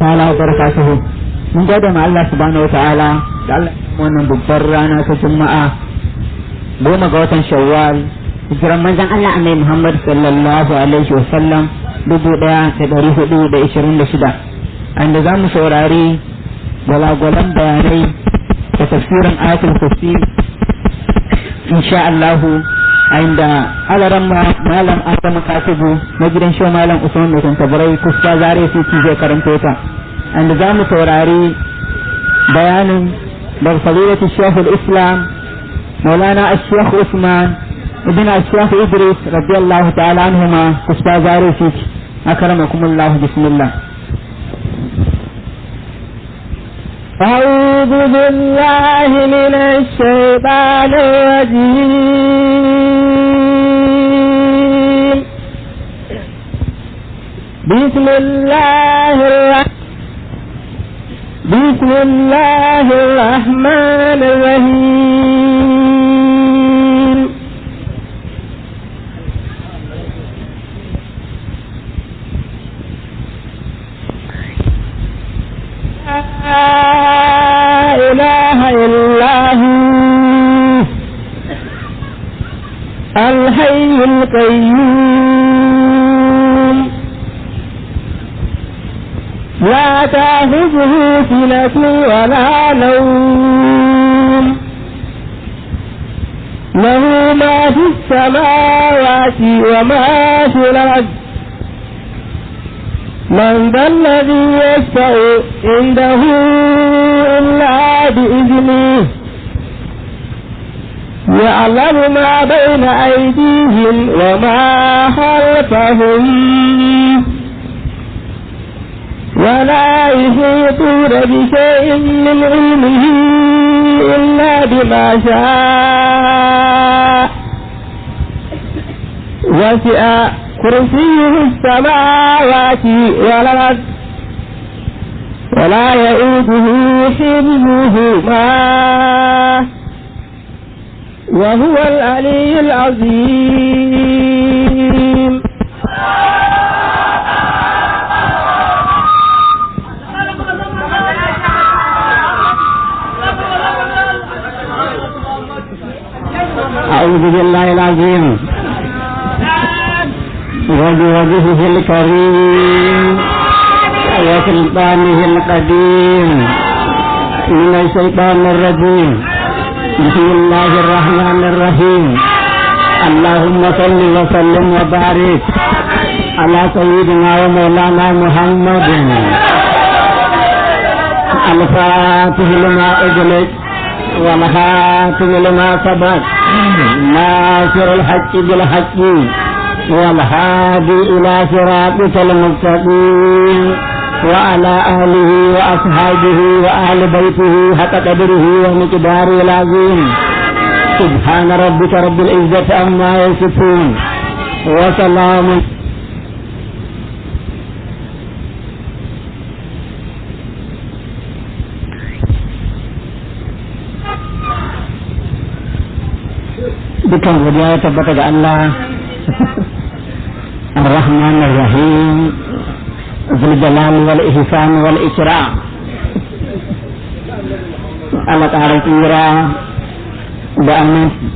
ta'ala wa barakatuhu. Mun gode ma Allah subhanahu wa ta'ala da Allah wannan babbar rana ta Juma'a 10 ga watan Shawwal hijiran manzon Allah Annabi Muhammad sallallahu alaihi wa sallam 1426 anda zamu saurari gwalagwalan bayanai da tafsirin ayatul kursi insha Allah inda alaran malam Adamu Katibu na gidan show malam Usman mai tantabarai kusa zare su zai karanto ta inda zamu saurari bayanin daga fadilatu Shaykhul Islam Maulana Al-Shaykh Usman ibn Al-Shaykh Idris radiyallahu ta'ala anhuma kusa zare su akramakumullah bismillah. أعوذ بالله من الشيطان الرجيم بسم الله الرحمن الرحيم لا إله إلا هو الحي القيوم لا تأخذه سنة ولا نوم له ما في السماوات وما في الأرض من ذا الذي يشفع عنده إلا بإذنه يعلم ما بين أيديهم وما خلفهم ولا يحيطون بشيء من علمه إلا بما شاء وسع كرسيه السماوات والأرض ولا يؤوده حفظهما وهو العلي العظيم. أعوذ بالله العظيم وبوجهه الكريم وسلطانه القديم من الشيطان الرجيم. بسم الله الرحمن الرحيم. اللهم صل وسلم وبارك على سيدنا ومولانا محمد الفاتح لما أغلق والخاتم لما سبق ناصر الحق بالحق والهادي إلى صراطك المستقيم وعلى آله وأصحابه وأهل بيته حق قدره ومقداره العظيم. سبحان ربك رب العزة عما يصفون وسلام. Dukkan godiya ya tabbata ga Allah Ar-Rahman Ar-Rahim Dzul Jalal wal Ihsan wal Ikram. Allah ta'ala tsira da aminci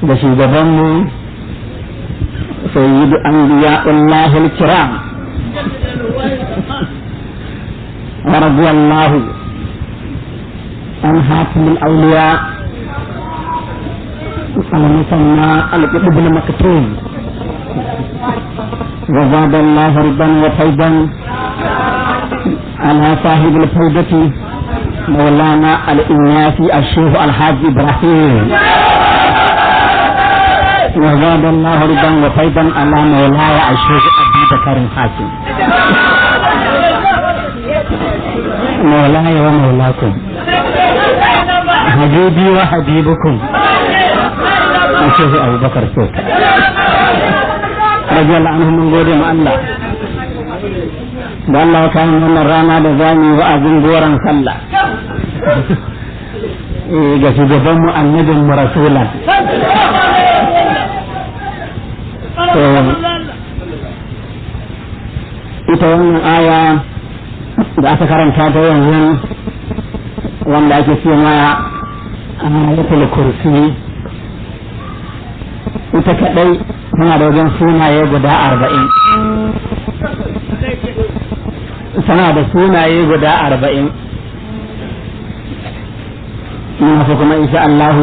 da shugabanmu sayyidu anbiya'ullahi al-kiram wa radiyallahu an hatimul awliya المسمى القطب المكتوم وزاد الله ربا وفيدا على صاحب الفوضى مولانا الإنياسي الشيخ الحاج إبراهيم وزاد الله ربا وفيدا على مولاي الشيخ أبي بكر الحاكم مولاي ومولاكم حبيبي وحبيبكم الشيخ أبو بكر الشيخ رضي الله عنهم من gode ma Allah da Allah ya kawo wannan rana da zamu wa'azin goran sallah ga shugaban mu annabin mu rasulan ita wannan aya da aka karanta ta yanzu wanda ake ce ma ayatul kursi ita kadai tana da wajen sunaye guda 40 tana da sunaye guda 40 ina so kuma insha Allah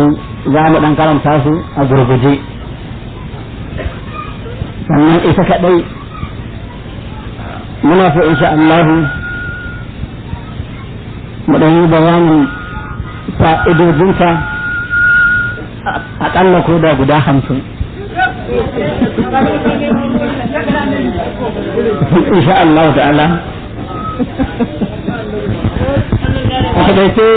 za mu dan karanta su a gurguje sannan ita kadai muna so insha Allah mu dan yi bayanin fa'idodinta aƙalla ko da guda 50 insha Allah ta'ala aka dai sai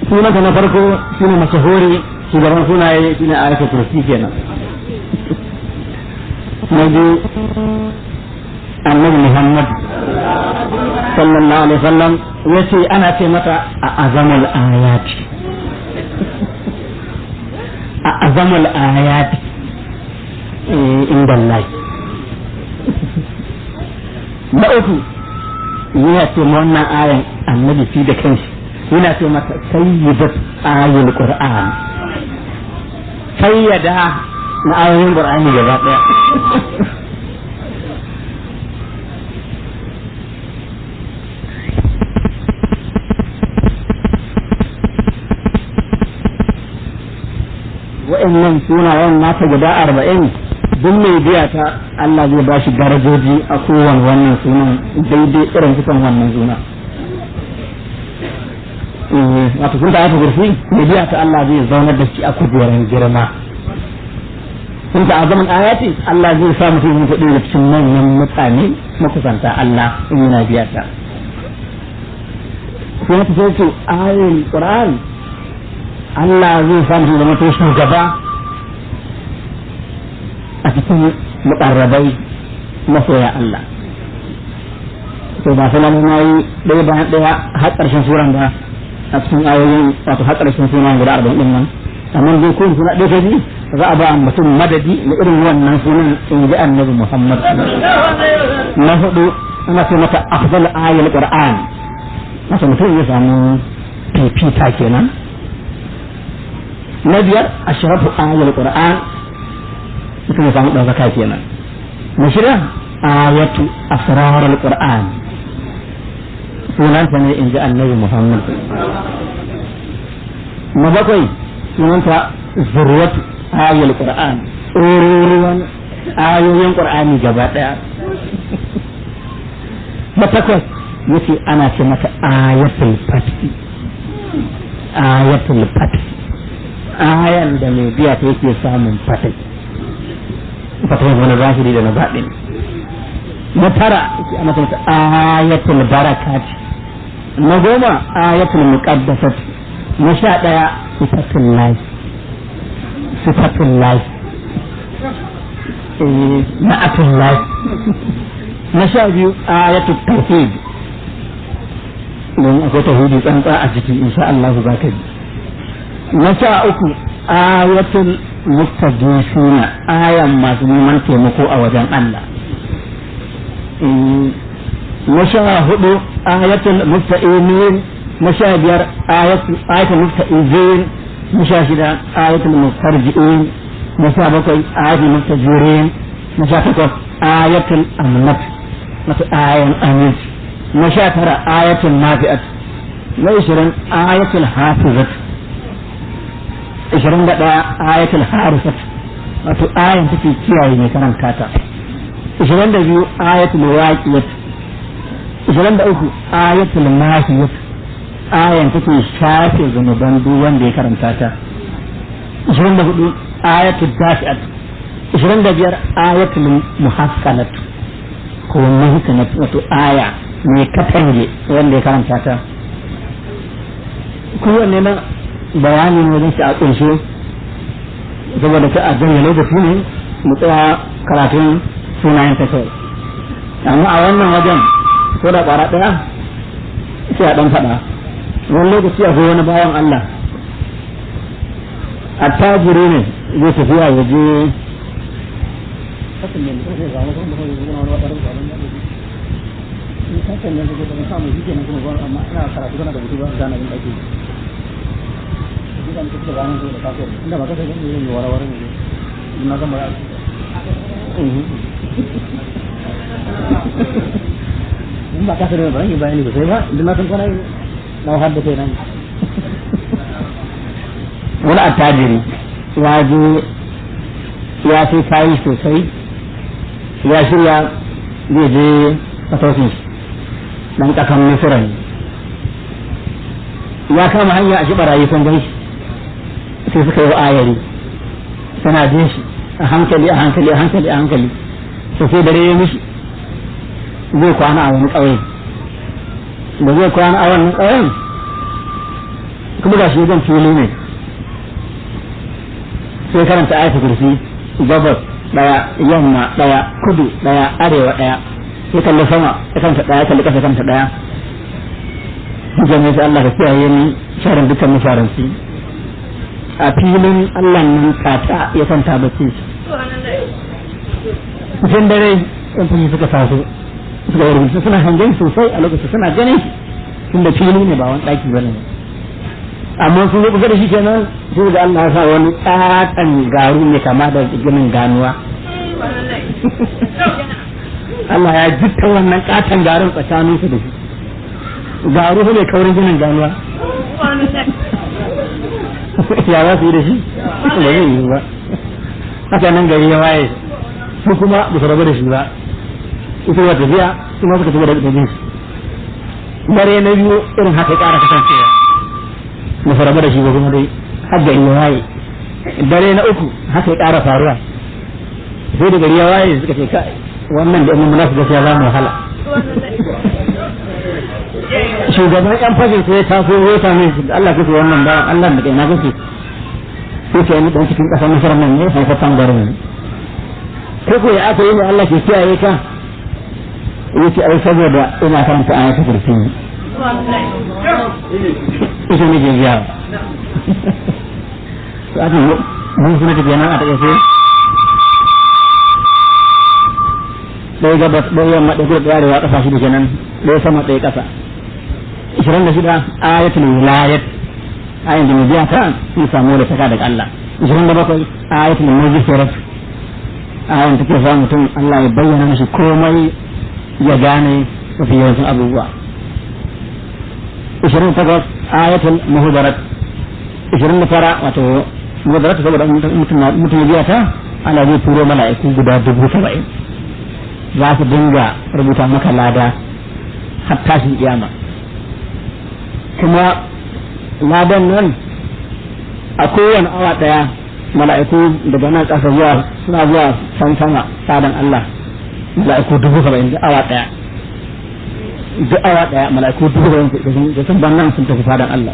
sunanta na farko shine mashahuri shugaban sunaye shine ayatul kursi kenan na biyu annabi Muhammad sallallahu alaihi wasallam yace ana ce mata a azamul ayat a azamul ayat inda Allah na uku yana ce wannan ayan annabi fi da kanshi yana ce mata sayyidat ayatul qur'an sayyada na ayoyin qur'ani gaba daya wa'annan sunayen nata guda 40 duk mai biya ta Allah zai ba shi darajoji a kowane wannan sunan daidai irin kusan wannan suna wato sun ta haka gurfi mai biya ta Allah zai zaunar da shi a kujerar girma sun ta azaman ayati Allah zai sa mutum yin kuɗi da cikin manyan mutane makusanta Allah in yana biya ta sun ta sai ce ayin Qur'an Allah zai sa mutum zama to shugaba a cikin muƙarrabai masoya Allah to ba sai nan nayi ɗaya bayan ɗaya har ƙarshen suran da a cikin ayoyin wato har ƙarshen sunan guda 40 din nan amma dai ko suna ɗaya kaji za a ba mutum madadi na irin wannan sunan in ji annabi Muhammad na hudu ana ce mata afdal ayatul qur'an wato mutum ya samu fifita kenan na biyar ashrafu ayatul qur'an mutum ya samu ɗaukaka kenan na shida ayatu asrarul qur'an sunanta ne in ji annabi Muhammad na bakwai sunanta zurwatu ayatul qur'an tsoron ayoyin qur'ani gaba daya na takwas yace ana ce mata ayatul fatih ayatul fatih ayan da mai biya ta yake samun fatih fatih wani zahiri da na baɗin na tara yake ana ce mata ayatul barakat na goma ayatul muqaddasat na 11 sifatul lahi sifatul lahi na'atul lahi na 12 ayatul tauhid don akwai tauhidi tsantsa a ciki insha Allah za ka ji na 13 ayatul mustaqimina ayan masu neman taimako a wajen Allah na 14 ayatul musta'imin na 15 ayatul musta'izin na 16 ayatul mustarji'in na 17 ayatul mustajirin na 18 ayatul amnat na ayan amin na 19 ayatul nafi'at na 20 ayatul hafizat 21 ayatul harisat wato ayan take kiyaye mai karanta ta 22 ayatul waqiyat 23 ayatul mahiyat ayan take shafe zunuban duk wanda ya karanta ta 24 ayatul dafi'at 25 ayatul muhassalat ko muhsanat wato aya mai katange wanda ya karanta ta kowanne na bayani ne wajen shi a ƙunshe saboda ka a janye lokaci ne mu tsaya karatun sunayen ta kawai amma a wannan wajen ko da ƙwara ɗaya sai a ɗan faɗa wani lokaci a wani bayan Allah a tajiri ne zai tafiya ya je sannan da kuma samu shi kenan kuma amma ina karatu kana da mutu ba gana din ake idan kike ganin da kafir inda ba ka san yin wara-wara ne ina ga mara in ba ka san ba yi bayani ba sai ba idan na san kana na hadda kai nan wani attajiri ya je ya sai kayi sosai ya shirya zai je fatausin dan kasan misira ne ya kama hanya a shi barayi sun gan shi sai suka yi ayari suna jin shi a hankali a hankali a hankali a hankali sai dare ya mishi zai kwana a wani ƙauye da zai kwana a wannan ƙauyen kuma ga shi zan fili ne sai karanta ayatul kursi gabas daya yamma daya kudu daya arewa daya sai kalli sama kanta daya kalli kasa kanta daya jami'a Allah ka kiyaye ni sharan dukkan musharanci a filin Allah nan kata ya kwanta bacci cikin dare in kuma suka taso suka yi rubutu suna hangen sosai a lokacin suna ganin tunda fili ne ba wani daki bane amma sun yi kusa da shi kenan sai da Allah ya sa wani tsatan garu ne kama da ginin ganuwa Allah ya jitta wannan katon garin tsakanin su da shi garu ne kaurin ginin ganuwa ya za su yi da shi ba zai yi ba haka nan gari ya waye su kuma ba su rabu da shi ba ita wata tafiya kuma suka tafi da jin shi dare na biyu irin haka ya kara kasancewa na faraba da shi ba kuma dai har gari ya waye dare na uku haka ya ƙara faruwa sai da gari ya waye suka ce kai wannan da mun nasu gaskiya za mu wahala shugaban yan fashin sai ya taso ya same shi Allah kake wannan ba Allah da kai na kake sai ke ni dan cikin kasar Misra nan ne sai ka tangarin ne kai ko ya aka yi Allah ke kiyaye ka yace ai saboda ina karanta ayatul kursi ita ne jiya aka mun suna tafiya nan a take sai ɗaya gabas ɗaya yamma ɗaya da arewa ƙasa shi da kenan ɗaya sama ɗaya ƙasa 26 ayatul wilayat ayin da biya ta sun samu da saka daga Allah 27 ayatul mujizat ayin take sa mutum Allah ya bayyana mishi komai ya gane mafi yawancin abubuwa 28 ayatul muhdarat 29 wato muhdarat saboda mutum ya biya ta Allah zai turo mala'iku guda 70,000 za su dinga rubuta maka lada har tashin kiyama kuma ladan nan a kowane awa daya mala'iku daga nan ƙasa zuwa suna zuwa san sama sadan Allah mala'iku 70,000 awa daya duk awa daya mala'iku 70,000 da sun ban nan sun tafi sadan Allah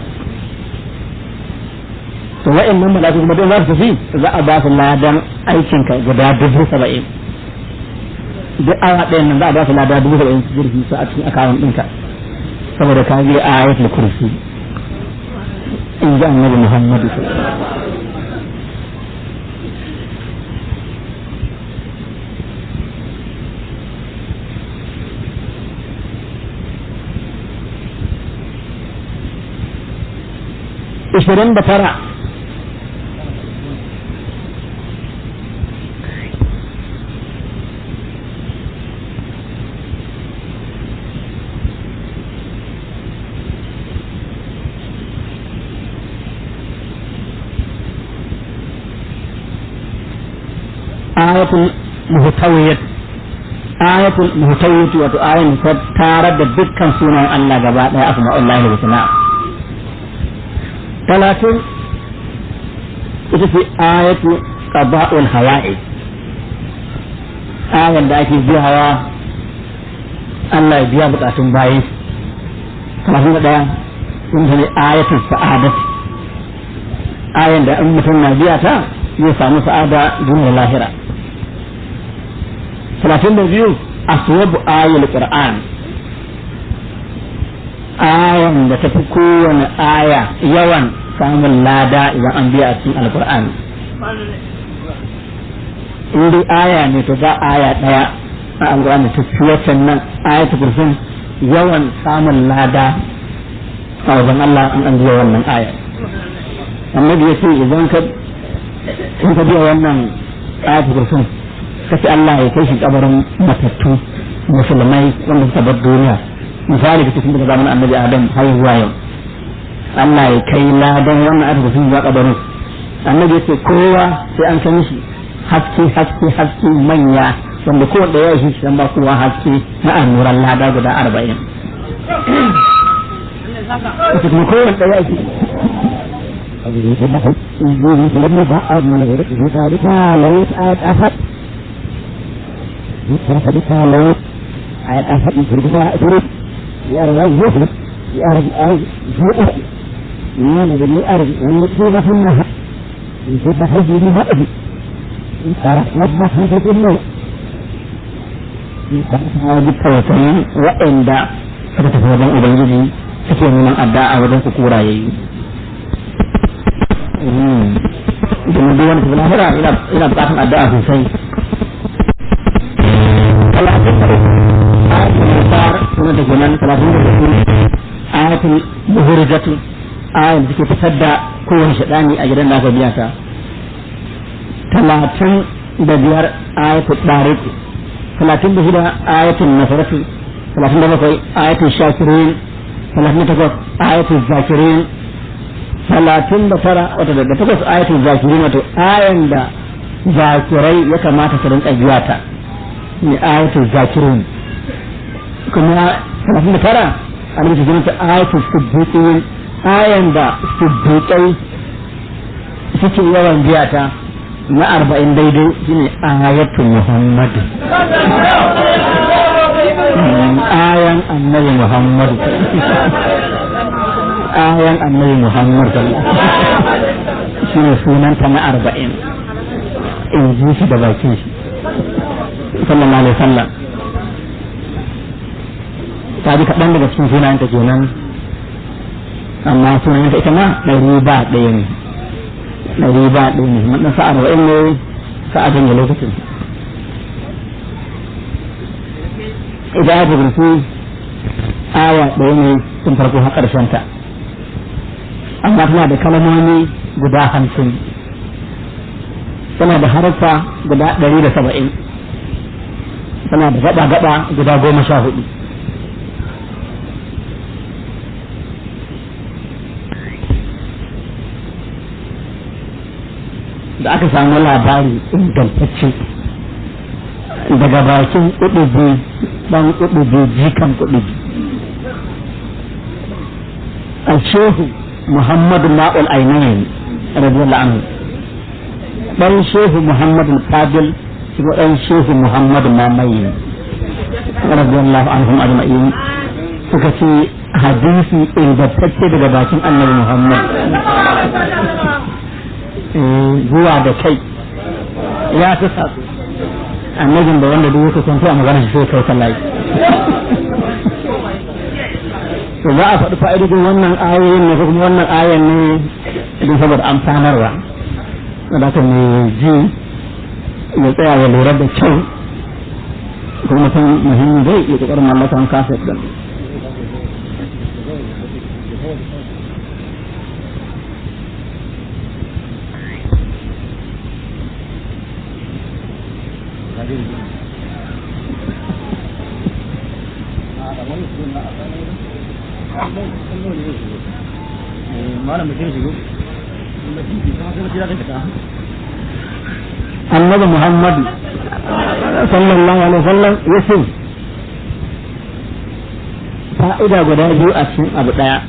to wa'annan mala'iku kuma don za su tafi za a ba su ladan aikinka guda 70,000 duk awa ɗayan nan za a ba su lada 70,000 su jirgi su a cikin akawun ɗinka saboda ka yi ayatul kursi in ji annabi Muhammadu ishirin da tara ayatul muhtawiyat wato ayin ta tarar da dukkan sunan Allah gaba daya asma'ullahi husna 30 ita ce ayatu qada'ul hawa'i ayan da ake biyawa Allah ya biya bukatun bayi 31 sun ne ayatul sa'adat ayan da in mutum na biya ta zai samu sa'ada duniya lahira 32 aswabu ayatul qur'an ayan da ta fi kowane aya yawan samun lada idan an biya a cikin alqur'ani in dai aya ne to ba aya daya a alqur'ani ta fi wacce nan ayatul kursi yawan samun lada a wajen Allah an biya wannan aya. Annabi ya ce idan ka biya wannan ayatul kursi kace Allah ya kai shi kabarin matattu musulmai wanda suka bar duniya, misali kace tun daga zamanin Annabi Adam har zuwa yau, Allah ya kai ladan wannan ayatul kursi zuwa kabarin. Annabi ya ce kowa sai an kai shi haske manya wanda kowanne ya yi shi ba kowa haske na annuran lada guda 40. kuma kowanne ya yi waɗanda suka tafi wajen Ubangiji suke neman addu'a wajen su kuraye. Domin duk wani tafi lahira ina bukatun addu'a sosai. Ayatul Musar suna da gunan 34, ayatul Muhurjatu ayan da suke fitar da kowane shaɗani a gidan da aka biya ta. 35 ayatul Tariq, 36 ayatul Nasratu, 37 ayatul Shakirin, 38 ayatul Zakirin, 39 wata da 8 ayatul Zakirin, wato ayan da zakirai ya kamata su rinka biya ta ne ayatul Zakirin. Kuma 39 an rubuta sunanta ayatul Siddiqin, ayan da siddiqai suke yawan biya ta. Na 40 daidai shine ayatul Muhammad, ayan annabi Muhammad, ayan annabi Muhammad shine sunanta na 40 in ji shi da bakin shi sallallahu alaihi wasallam. Ta ji kaɗan daga cikin sunayenta kenan, amma sunayenta ita ma 101 ne. 101 ne, wannan sa'a 40 ne sa'adin da lokacin. Idan ya jirgi aya ɗaya ne tun farko har ƙarshen ta, amma tana da kalmomi guda 50, tana da harfa guda 170, tana da gaba-gaba guda 14. Da aka samu labari ingantacce daga bakin kudubi dan kudubi jikan kudubi al-shehu Muhammadu Ma'ul Ainain radiyallahu anhu, dan shehu Muhammadu Fadil shi dan shehu Muhammadu Mamayin radiyallahu anhum ajma'in suka ce hadisi ingantacce daga bakin Annabi Muhammad zuwa da kai ya fi sasu annabin da wanda duk yake kwanta a magana shi sai kai kallahi. To za a faɗi fa'idodin wannan ayoyin ne ko kuma wannan ayan ne don saboda amfanarwa, da haka ne ji ya tsaya ya lura da kyau kuma mutum muhimmi dai ya ƙoƙarin mallakan kaset ɗin. Annabi Muhammad sallallahu alaihi wasallam ya ce fa'ida guda biyu a cikin abu daya,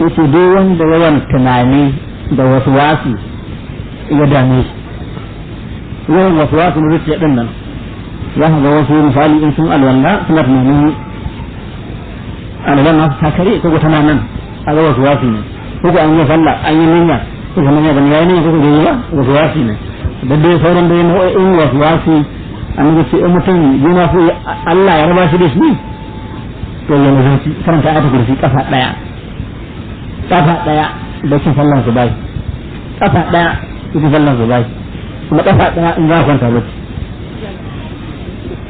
yace duk wanda yawan tunani da wasu wasi ya dame shi, yawan wasu wasi na zuciya din nan za ka ga wasu misali in sun alwala suna tunanin alwala nasu takare ko tana nan a ga wasu wasi ne, ko an yi sallah an yi niyya ko kuma ya bani yayin ko da yawa wasu wasi ne da dai sauran dai nau'in wasu wasi. Annabi ce in mutum yana so Allah ya raba shi da shi to ya nazarci karanta ayatul kursi kafa daya da shi sallan su bai, kafa daya da sallan su bai, kuma kafa daya in za ka kwanta bacci,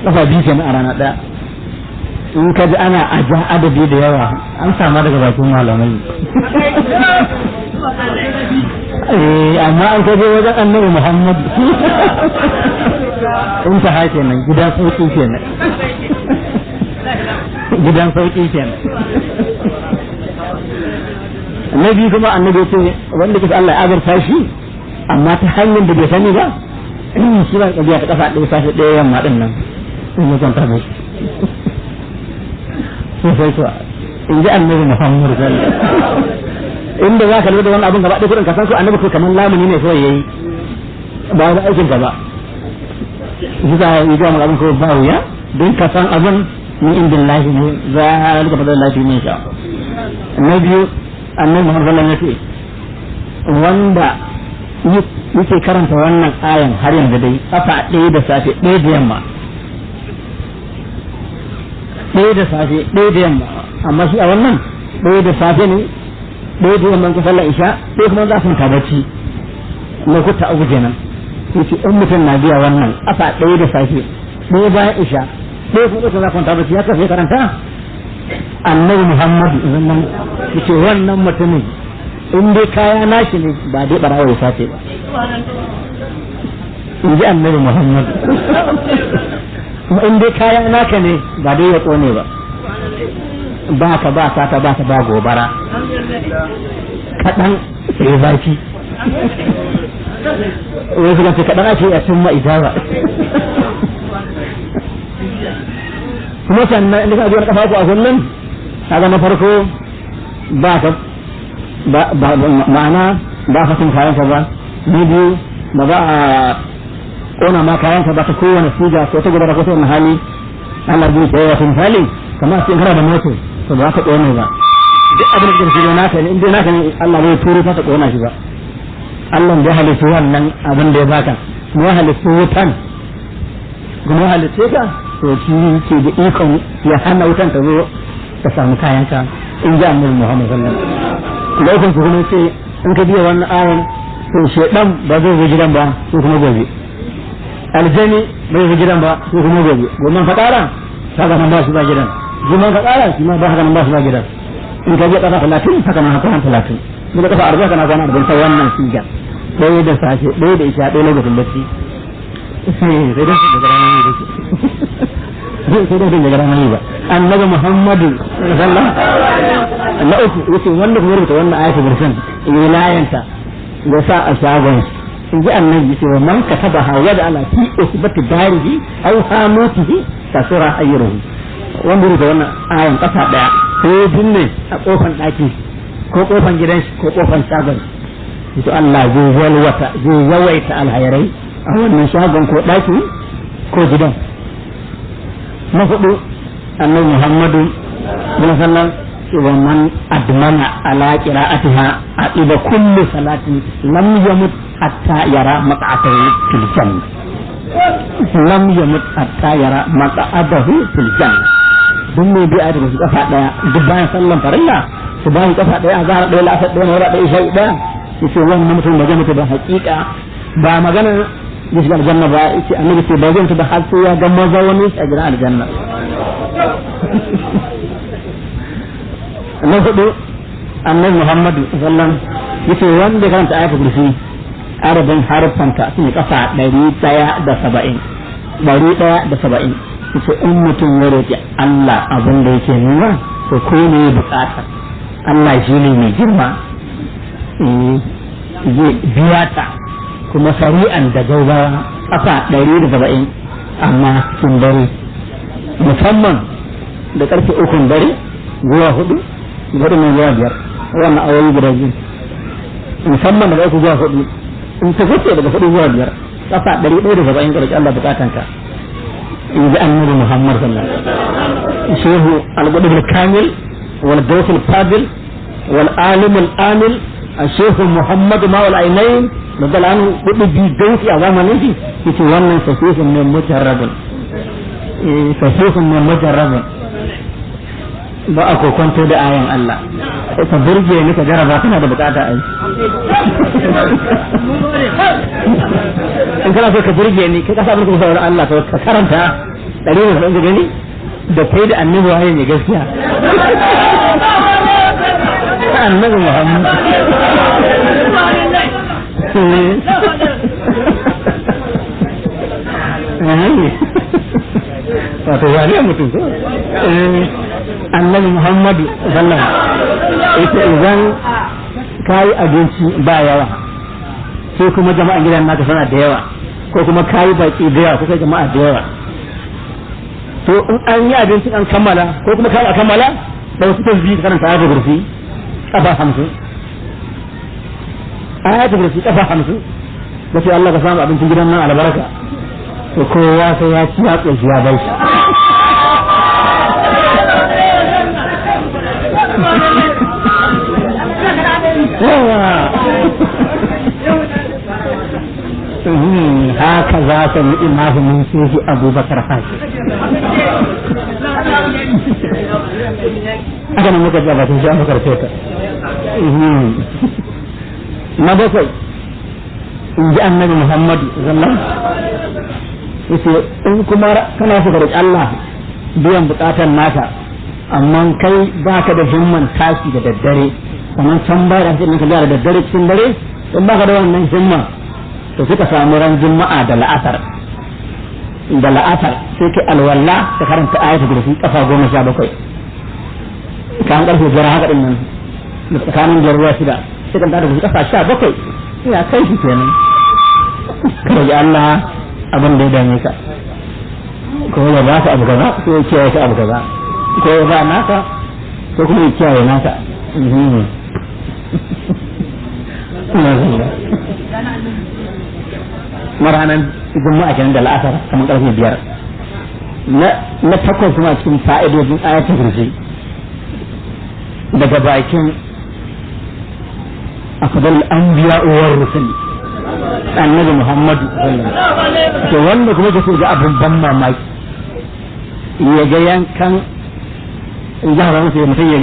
kafa biyu kenan a rana daya. in ka ji ana aja adabi da yawa an sama daga bakin malamai amma an kaje wajen annabi Muhammad in ta hake nan gidan sauki kenan gidan sauki kenan annabi kuma annabi ce wanda kisa Allah ya azurta shi amma ta hanyar da bai sani ba shi ba kabiya ta kafa ɗaya safe ɗaya yamma din nan in ya kwanta da shi sosai kuwa in ji annabi Muhammad sallallahu alaihi wasallam inda za ka lura da wannan abin gaba ɗaya kudin ka san su annabi ko kamar lamuni ne kawai yayi ba wani aikin ka ba shi za yi ga abin ko ba wuya don ka san abin min indillahi ne za a rika fadar lafi ne sha na biyu annabi Muhammad sallallahu alaihi wasallam wanda yake karanta wannan ayan har yanzu dai kafa ɗaya da safe ɗaya da yamma ɗaya da safe ɗaya da yamma amma shi a wannan ɗaya da safe ne ɗaya da yamma ka sallar isha ɗaya kuma za su ta bacci lokuta uku kenan yace in mutum na biya wannan kafa ɗaya da safe ɗaya bayan isha ɗaya kuma za su ta bacci ya kafa karanta annabi Muhammadu zannan yace wannan mutumin in dai kaya nashi ne ba dai barawa ya sace ba in ji annabi Muhammadu in dai kaya naka ne ba dai ya kone ba ba ka ba sata ba ka ba gobara kaɗan sai zafi wai su ce kaɗan ake a cin ma'idara kuma sannan inda ka zuwa kafa ku a kullum kaga na farko ba ka ma'ana ba ka cin kayanka ba na biyu ba za a kona ma kayanka ba ta kowane siga ko ta gudana ko ta wani hali Allah zai tsaye wa hali kamar sai kana da moto to ba ka kone ba duk abin da kake naka ne in dai naka ne Allah bai turo ta kona shi ba Allah da halitta wannan abin da ya baka mu halitta wutan kuma halitta ka to shi ke da ikon ya hana wutan ta zo ta samu kayanka in ji annabi Muhammad sallallahu alaihi wasallam lokacin su kuma ce in ka biya wannan ayan to shedan ba zai zo gidan ba ko kuma gobe aljani bai zo gidan ba ko kuma gobe gomman fadara kaga nan ba shi ba gidan gomman fadara shi ma ba haka nan ba shi ba gidan in ka biya kafa 30 haka nan haka 30 mun da kafa 40 kana kwana 40 sai wannan siga ɗaya da safe ɗaya da isha ɗaya lokacin bacci sai dai su da ranar yi da shi sai dai da ranar yi ba annabi Muhammadu sallallahu na uku yace wanda kuma rubuta wannan ayatul kursin wilayanta ya sa a shagon in ji annabi yace wa man kataba hawada ala fi usbati darihi aw hamutihi kasura ayruhu wanda rubuta wannan ayan kasa daya ko binne a kofar daki ko kofar gidan ko kofar shagon to Allah zai yawaita alhairai a wannan shagon ko daki ko gidan na hudu annabi Muhammadu sallallahu ومن أدمن على قراءتها عقب كل صلاة لم يمت حتى يرى مقعده في الجنة لم يمت حتى يرى مقعده في الجنة ثم بيئة kafa daya duk bayan sallan farilla su bayan kafa daya azhar daya la'asar daya wara daya sha'i daya yace wannan mutum ba zai mutu ba hakika ba magana ya shiga aljanna ba yace annabi ce ba zai mutu ba har sai ya ga mazawani a gidan aljanna na hudu annabi Muhammadu sallam yace wanda karanta ayatul kursi arabin harfanta shine kafa 170 yace in mutum ya roki Allah abin da yake nuna to ko ne bukata Allah shi ne mai girma zai biya ta kuma sari'an da gaugawa kafa 170 amma cikin dare musamman da karfe 3 dare zuwa 4 gari mai zuwa 5 wannan ayoyi guda biyu musamman daga 3 zuwa 4 in ta fice daga 4 zuwa 5 kafa 170 karki Allah bukatanka in ji annabi Muhammad sallallahu alaihi wasallam shehu al-qudub al-kamil wal daws al-fadil wal alim al-amil الشيخ محمد ماء العينين بدل عنه قد بيدوسي أعظام نفسي يقول وانا سفيف من مجرد سفيف من مجرد ba a kokonto da ayan Allah ka burge ni ka jaraba kana da bukata ai in kana so ka burge ni kai ka sa burge sauran Allah to ka karanta dari ne da gani da kai da annabi waye ne gaskiya annabi Muhammad wato wane mutum ko annabi Muhammadu sallallahu alaihi wasallam idan kai abinci ba yawa sai kuma jama'an gidan naka suna da yawa ko kuma kai baki da yawa ko kai jama'a da yawa to in an yi abinci an kammala ko kuma kai a kammala da wasu tasbih karanta ayatul kursi kafa 50 ayatul kursi kafa 50 da sai Allah ka samu abincin gidan nan albarka to kowa sai ya ci ya tsoshi ya bai shi haka za ta yi imahu min shehi abubakar hashi haka nan muka jaba tun shi abubakar feta na bakwai in ji annabi Muhammadu sallallahu yace in kuma kana so ka roki Allah biyan bukatan naka amma kai baka da himman tashi da daddare kamar can ba da cikin ka da daddare cikin dare in baka da wannan himma to suka samu ran juma'a da la'asar sai kai alwala ta karanta ayatul kursi kafa 17 kan karfe jira haka din nan da tsakanin jarruwa shida sai kan da kafa 17 ya kai shi kenan kai Allah abin da ya dame ka ko ya ba ka abu kaza ko ya kiyaye ka abu kaza ko ya ba naka ko kuma ya kiyaye naka maranan juma'a kenan da la'asar kamar karfe 5 na takwas kuma cikin fa'idodin ayatul kursi daga bakin afdal anbiya war rusul annabi Muhammadu to wanda kuma ke so ga abin ban mamaki ya ga yankan zahara musu mutum ya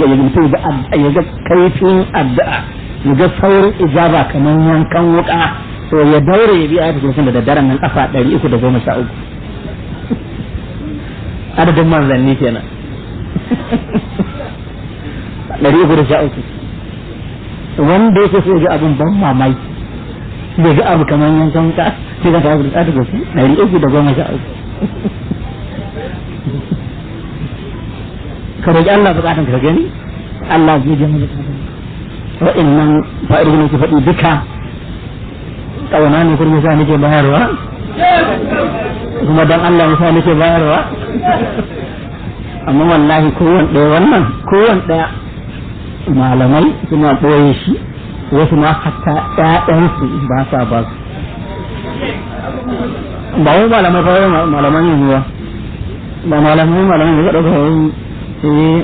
ga kaifin addu'a ya ga saurin ijaba kamar yankan wuka to ya daure ya bi ayatul kursi da daddaren nan kafa 313 adadin manzanni kenan 313 wanda yake so ga abin ban mamaki da ga abu kamar yankan ka sai ka tafi da goshi 313 ka roki Allah bukatun ka gani Allah zai ji maka wa'annan fa'idun ki faɗi duka kawana ne kuma sa nake bayarwa kuma dan Allah yasa nake bayarwa amma wallahi kowanne ɗaya malamai suna ɓoye shi wasu ma hatta ƴaƴansu ba sa ba su ba wai malamai ba malaman yanzu ba malamai ne ga ɗauka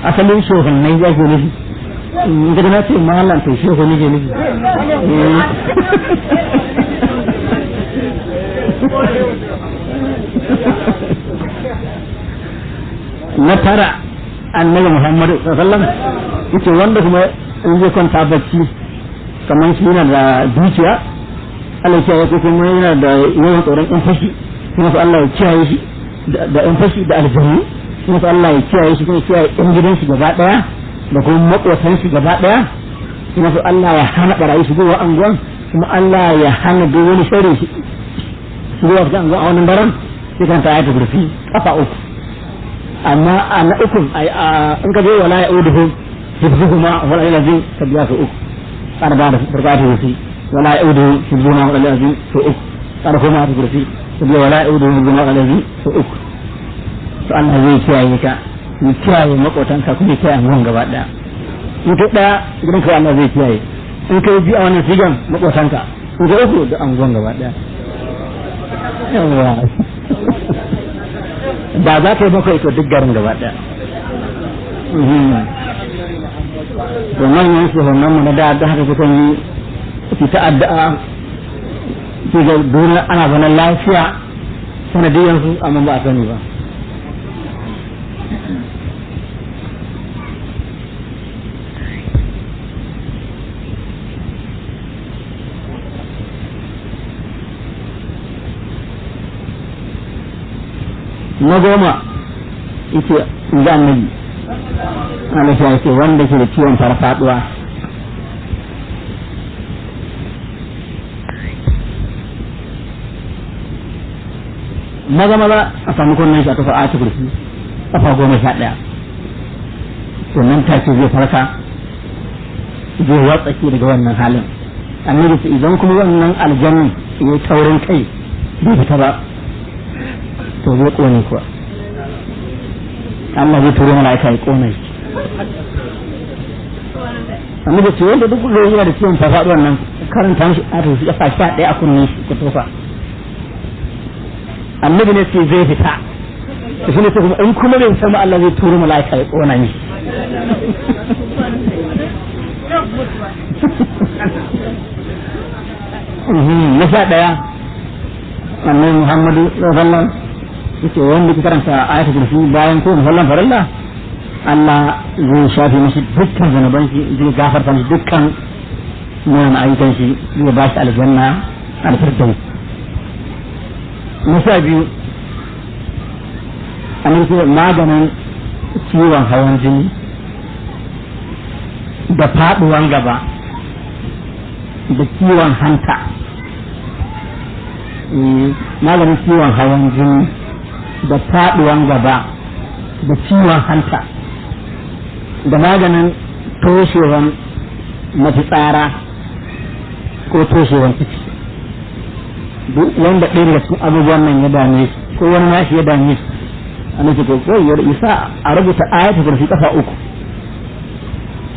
asalin shohannai za ku nufi in ga na ce malam to shehu ne ke nufi na tara annabi Muhammadu sallallahu alaihi wasallam yace wanda kuma in zai kwanta bacci kamar shi yana da dukiya Allah ya kiyaye kuma yana da yawan tsoron in fashi kuma su Allah ya kiyaye shi da in fashi da aljanni kuma su Allah ya kiyaye shi kuma ya kiyaye in gidan shi gaba daya da kuma makwatan shi gaba daya kuma su Allah ya hana barayi shi zuwa anguwan kuma Allah ya hana duk wani sharri shi zuwa ga anguwan a wannan daren sai kan ta ayatu kursi kafa uku amma a na uku in ka je wala ya'uduhu hifzuhuma wala ilazi tabiya su uku kada ba da barkatu kursi wala ya'uduhu hifzuhuma wala ilazi su uku kada kuma ta kursi tabiya wala ya'uduhu hifzuhuma wala ilazi su uku to Allah zai kiyaye ka ya kiyaye makotanka kuma ya kiyaye anguwan gaba daya in kai daya gidan ka Allah zai kiyaye in kai bi a wannan sigan makotanka in kai uku da anguwan gaba daya yawa da za ka yi bakwai to duk garin gaba daya to manyan shugabannin mu na da haka sukan yi su ta addu'a su ga duniya ana zanen lafiya sanadiyan su amma ba a sani ba na goma yace in ji annabi ana shi ake wanda ke da ciwon farfaduwa maza a samu kunnen shi a kafa ayatul kursi kafa 11 wannan take zai farka zai watsake daga wannan halin annabi sai idan kuma wannan aljanni ya taurin kai bai fita ba to zai kone kuwa Allah zai turo mala'ika ya kone shi annabi ce wanda duk zai yana da ciwon farfaduwar nan karanta mishi ayatul kursi kafa 11 a kunnen shi ku tofa annabi ne sai zai fita shi ne kuma in kuma bai san Allah zai turo mala'ika ya kona ni na sha daya annabi Muhammadu sallallahu alaihi wasallam yake wanda ke karanta ayatul kursi bayan ko musallan farilla Allah zai shafe mishi dukkan zanuban shi zai gafarta mishi dukkan munan ayyukan shi zai ba shi aljanna al-firdaus na sha biyu annabi maganin ciwon hawan jini da faduwan gaba da ciwon hanta maganin ciwon hawan jini da faduwan gaba da ciwon hanta da maganin toshewan mafitsara ko toshewan ciki duk wanda ɗaya daga cikin abubuwan nan ya dame shi ko wani nashi ya dame shi a nufi ko ya isa a rubuta ayatul kursi kafa 3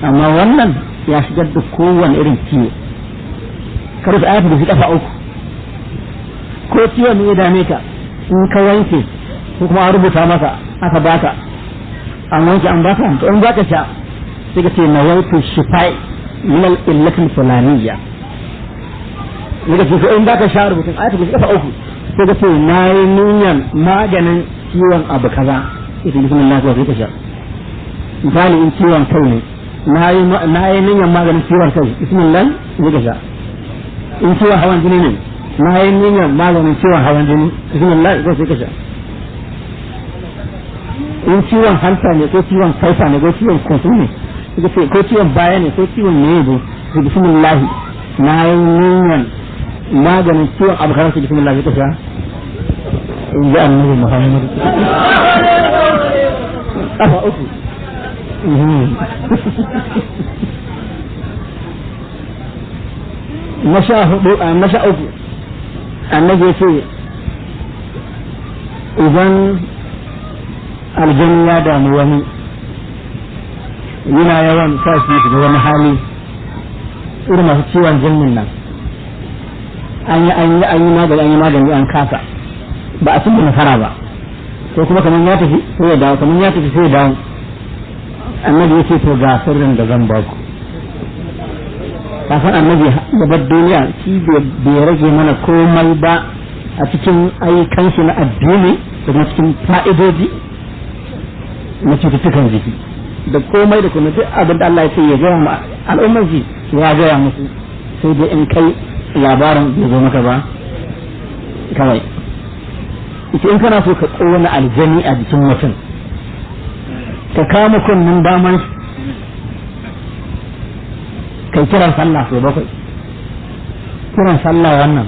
amma wannan ya shigar da kowane irin ciwo ka rubuta ayatul kursi kafa 3 ko ciwon ya dame ka in ka wanke ko kuma a rubuta maka aka baka an wanke an baka to in baka sha sai ka ce nawaitu shifai min al-illati al-fulaniyya ne ka ce ko in baka sha rubutun ayatul kursi kafa 3 sai ka ce nayi niyyar maganin ciwon abu kaza ita bismillah ko sai ka sha misali in ciwon kai ne nayi niyyar maganin ciwon kai bismillah sai ka sha in ciwon hawan jini ne nayi niyyar maganin ciwon hawan jini bismillah ko sai ka sha in ciwon hanta ne ko ciwon kaifa ne ko ciwon kofi ne ko ciwon baya ne ko ciwon ne ne bismillah nayi niyyar maganin ciwon abu kaza bismillah sai ka sha in ji annabi Muhammad kafa 3 na sha 3 annabi ce idan aljanna ya damu wani yana yawan sa shi da wani hali irin masu ciwon jinnin nan an yi magani an kasa ba a cikin nasara ba ko kuma kamar ya tafi sai ya dawo kamar ya tafi sai ya dawo annabi yake to ga sirrin da zan ba ku kafin annabi da bar duniya shi bai rage mana komai ba a cikin ayyukan shi na addini da kuma cikin fa'idoji na cututtukan jiki da komai da kuma duk abin da Allah ya ce ya gaya ma al'ummar shi ya gaya musu sai dai in kai labarin bai zo maka ba kawai ita in kana so ka ƙona aljani a jikin mutum ka kama kunnin daman kai kiran sallah so 7 kiran sallah wannan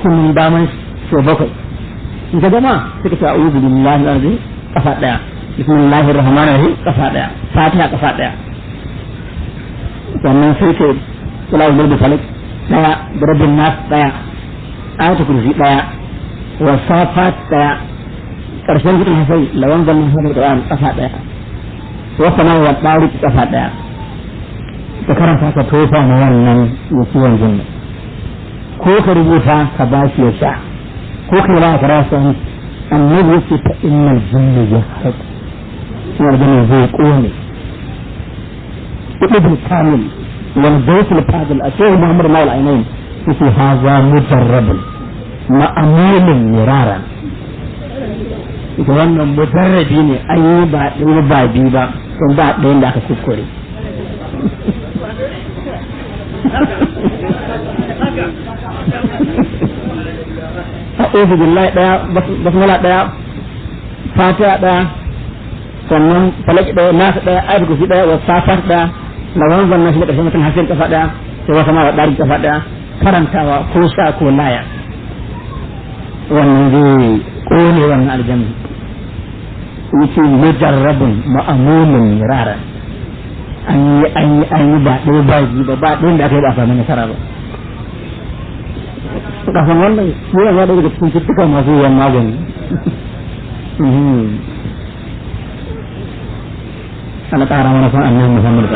kunnin daman so 7 in ka gama sai ka ce a'udhu billahi al-azim kafa 1 bismillahir rahmanir rahim kafa 1 fatiha kafa 1 sannan sai ka kula da falak 1 da rabbin nas 1 ayatul kursi 1 wasafat 1 karshen gudun sai lawan zaman hadar Qur'an kafa 1 wasana wa tariq kafa 1 ka karanta ka tofa na wannan ciwon jinni ko ka rubuta ka ba shi ya sha ko ka ba ka rasa annabi yake ta innal jinni yahaq ciwon jinni zai kone ibn kamil wal bayt al fadil asir muhammad mawla ainain fi hadha mujarrab ma'amulin mirara ita wannan mujarrabi ne an yi ba ɗaya ba biyu ba don ba ɗayan da aka kuskure a'udhu billahi 1 basmala 1 fatiha 1 sannan falaki ɗaya nasu ɗaya ayatul kursi ɗaya wa safat ɗaya na wanzan na shi da ƙarshen mutum hasken kafa ɗaya sai wata ma ɗari kafa ɗaya karantawa ko sha ko laya wannan zai ƙone wannan aljanna yake mujarrabun ma'amunin rara an yi ba ɗaya ba ji ba ɗaya da aka yi ba a sami nasara ba kafin wannan yana ya daga cikin cututtuka masu yawan magani ana ƙara mana son annabi Muhammad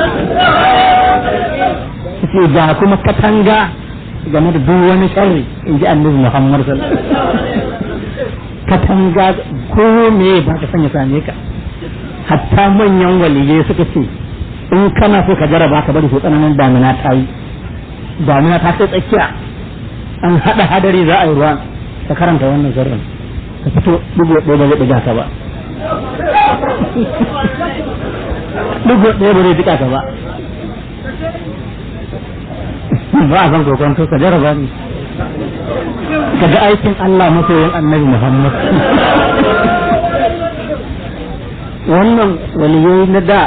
ce ga kuma katanga game da duk wani sharri in ji annabi Muhammad katanga ko me ba ka sanya same ka hatta manyan waliyai suka ce in kana so ka jaraba ka bari ko tsananin damina ta yi damina ta kai tsakiya an hada hadari za a yi ruwa ka karanta wannan sirrin ka fito dubu ɗaya ba zai ɗiga ka ba dubu ɗaya ba zai ɗiga ka ba ba a san kokon ka jaraba ne ka ga aikin Allah masoyin annabi Muhammad wannan waliyoyi na da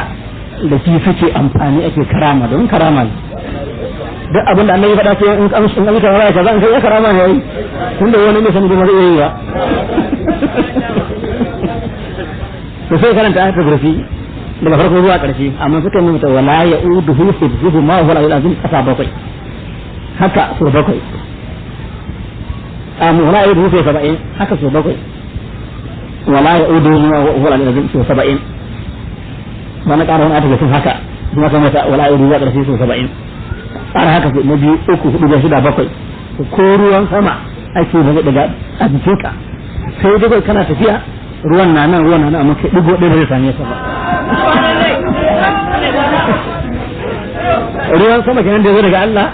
shi suke amfani ake karama don karama ne duk abin da annabi faɗa sai in an karama ka zan kai karama ne yayi tunda wani ne sanin da zai yi ba to sai karanta ayatul kursi daga farko zuwa ƙarshe amma suka yi mata wala ya'uduhu hifzuhu ma huwa al-azim kasa bakwai haka so bakwai wala ya'uduhu so 70 haka so bakwai wala ya'uduhu ma huwa al-azim so 70 bana ƙara wani ayatul kursi haka kuma kamar ta wala ya'uduhu zuwa ƙarshe so 70 ƙara haka so na 2 3 4 6 7 ko ruwan sama ake daga a jikinka sai dai kana tafiya ruwan na nan amma kai digo ɗaya zai same ka ba ruwan sama kenan da ya zo daga Allah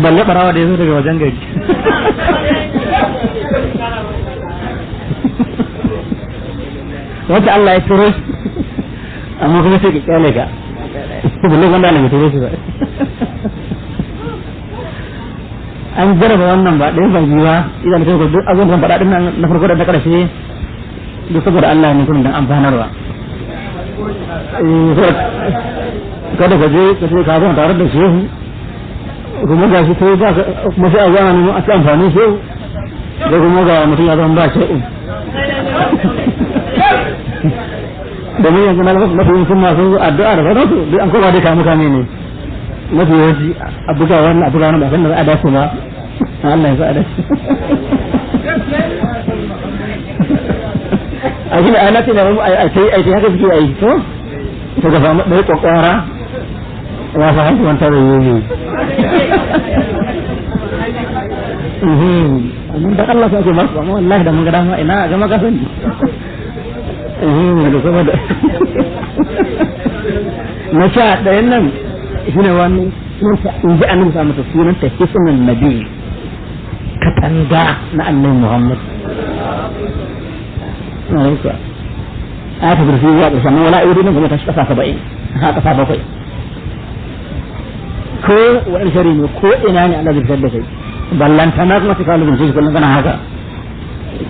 balle barawa da ya zo daga wajen gari wata Allah ya turo shi amma kuma sai ka kyale ka balle wanda Allah ya turo shi ba an jarraba wannan ba ɗaya ba biyu ba idan kai duk abin da faɗa din nan na farko da na ƙarshe duk saboda Allah ne kun dan amfanarwa kada ka je ka ce ka zo tare da shehu kuma ga shi sai ba kuma sai a zama ne a ci amfani shehu da kuma ga mutum ya zama ba shehu domin yanzu na mafi sun masu addu'a da sauransu duk an kowa dai kamu kame ne mafi yawanci a buga wannan a buga wannan ba san da za a dace ba Allah ya sa a dace a shi ne ana ce da mu a ce haka suke yi to ta ga samu ɗaya ƙwaƙwara ya fa haifu wanta da yi amma da Allah sa ke masu amma wallahi da mun ga dama ina a gama kasan da saboda na sha ɗayan nan shi ne wani in ji annabi sa mata sunan ta hisnul nabi katanga na annabi Muhammad aka kursi zuwa ƙarshen nan wala irin kuma ta shi ƙasa 70 ha ƙasa 7 ko wani shari ne ko ina ne Allah zai fitar da kai ballanta na kuma suka lubin shi kullum kana haka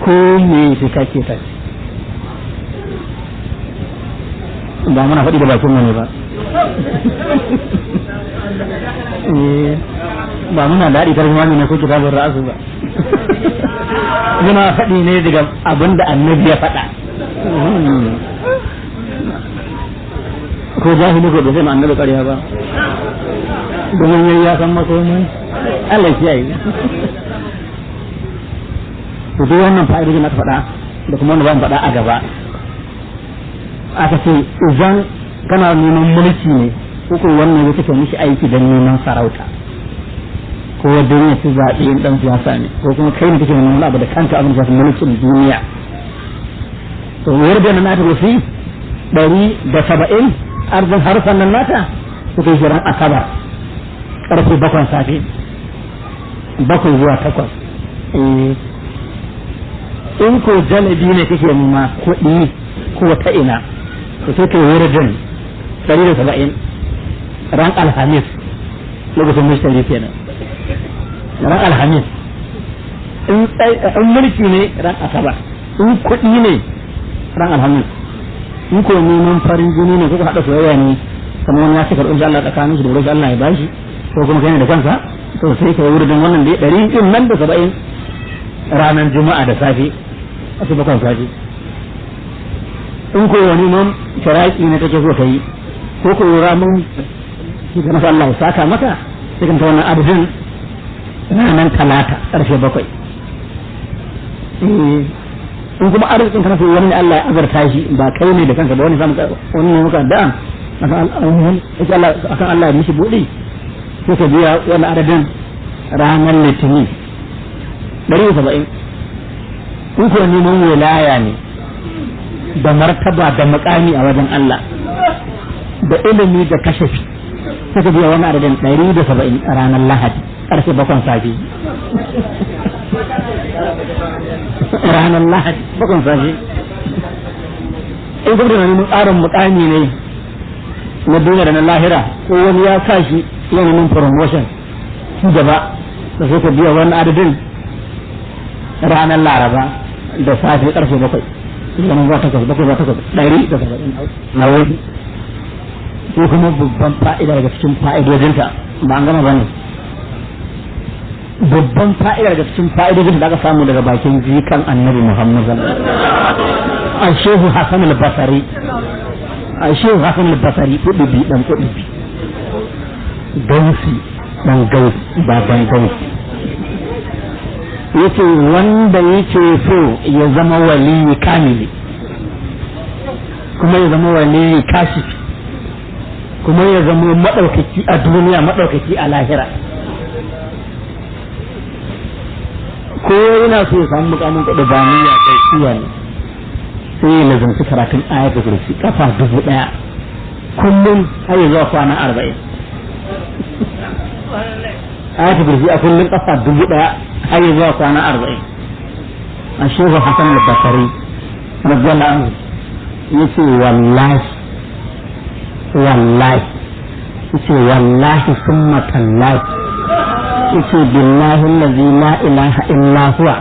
ko me sai ka ke ta ba muna faɗi da bakin mu ne ba ba muna daɗi tarjuma ne ko kitabun ra'asu ba muna faɗi ne daga abin da annabi ya faɗa ko jahili ko bai sai ma annabi ƙarya ba domin yayi ya san makomai Allah ya yi to duk wannan fa'idodin aka faɗa da kuma wanda ban faɗa a gaba aka ce idan kana neman mulki ne ko wannan ya kake mishi aiki don neman sarauta ko don ya ci zaɓe in ɗan siyasa ne ko kuma kai ne kake neman wani abu da kanka abin da mulkin duniya to yarda na nata rufi 170 arzin harfan nan nata suka yi shirin asabar ƙarfe 7 safe 7 zuwa 8 in ko jalabi ne kake nema kuɗi ko ta ina to sai kai wurin 170 ran alhamis lokacin mushtari kenan ran alhamis in mulki ne ran asabar in kuɗi ne ran alhamis in ko neman farin jini ne kuka haɗa soyayya ne kamar wani ya ce karɓar Allah tsakanin shi da wurin Allah ya bashi ko kuma kai ne da kansa to sai ka yi wurin wannan dai 100 din nan da 70 ranar juma'a da safe asu bakon safe in ko wani man sharaki ne kake so kai ko ko ramin shi kana Allah ya saka maka sai kan ta wannan adadin ranar talata ƙarfe 7 in kuma arzikin kana so wani Allah ya azarta shi ba kai ne da kanka ba wani samu wani ne muka da akan Allah ya mishi buɗe sai ka biya wani adadin ranar litinin 170 in kuwa neman wilaya ne da martaba da makami a wajen Allah da ilimi da kashafi sai ka biya wani adadin 170 a ranar lahadi ƙarfe 7 safe ranar lahadi 7 safe in kuma da neman tsarin mukami ne na duniya da na lahira ko wani ya sa shi yanayin promotion shi gaba da sai ka biya wani adadin ranar laraba da safe ƙarfe 7 yanar za ta kasu 170 na wani ko kuma babban fa'ida daga cikin fa'idojinta ba an gama ba ne babban fa'ida daga cikin fa'idojinta da aka samu daga bakin jikan annabi Muhammad a shehu Hassan al-Basri a shehu Hassan al-Basri kudubi dan kudubi gausi dan gausi ba dan gausi yace wanda yake so ya zama wali kamili kuma ya zama wali kashifi kuma ya zama madaukaki a duniya madaukaki a lahira ko yana so ya samu mukamin kudubaniya da kiwa ne sai ya lazanci karatun ayatul kursi kafa 1000 kullum har zuwa kwana 40 ayatul kursi a kullum kafa 1000 har zuwa kwana 40 a shehu Hassan al-Basri radiyallahu anhu yace wallahi yace wallahi summa tallahi yace billahi allazi la ilaha illa huwa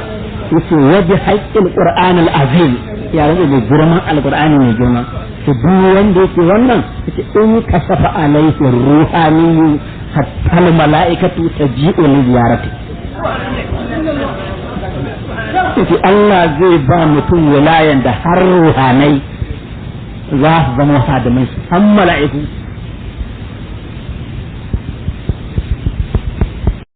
yace wa bi haqqil qur'an al-azim ya rabu da girman al-qur'ani mai girma to duk wanda yake wannan yace in kasafa alaihi ruhani hatta al-mala'ikatu taji'u li ziyarati yace Allah zai ba mutum wilayan da har ruhanai za su zama hadimai har mala'iku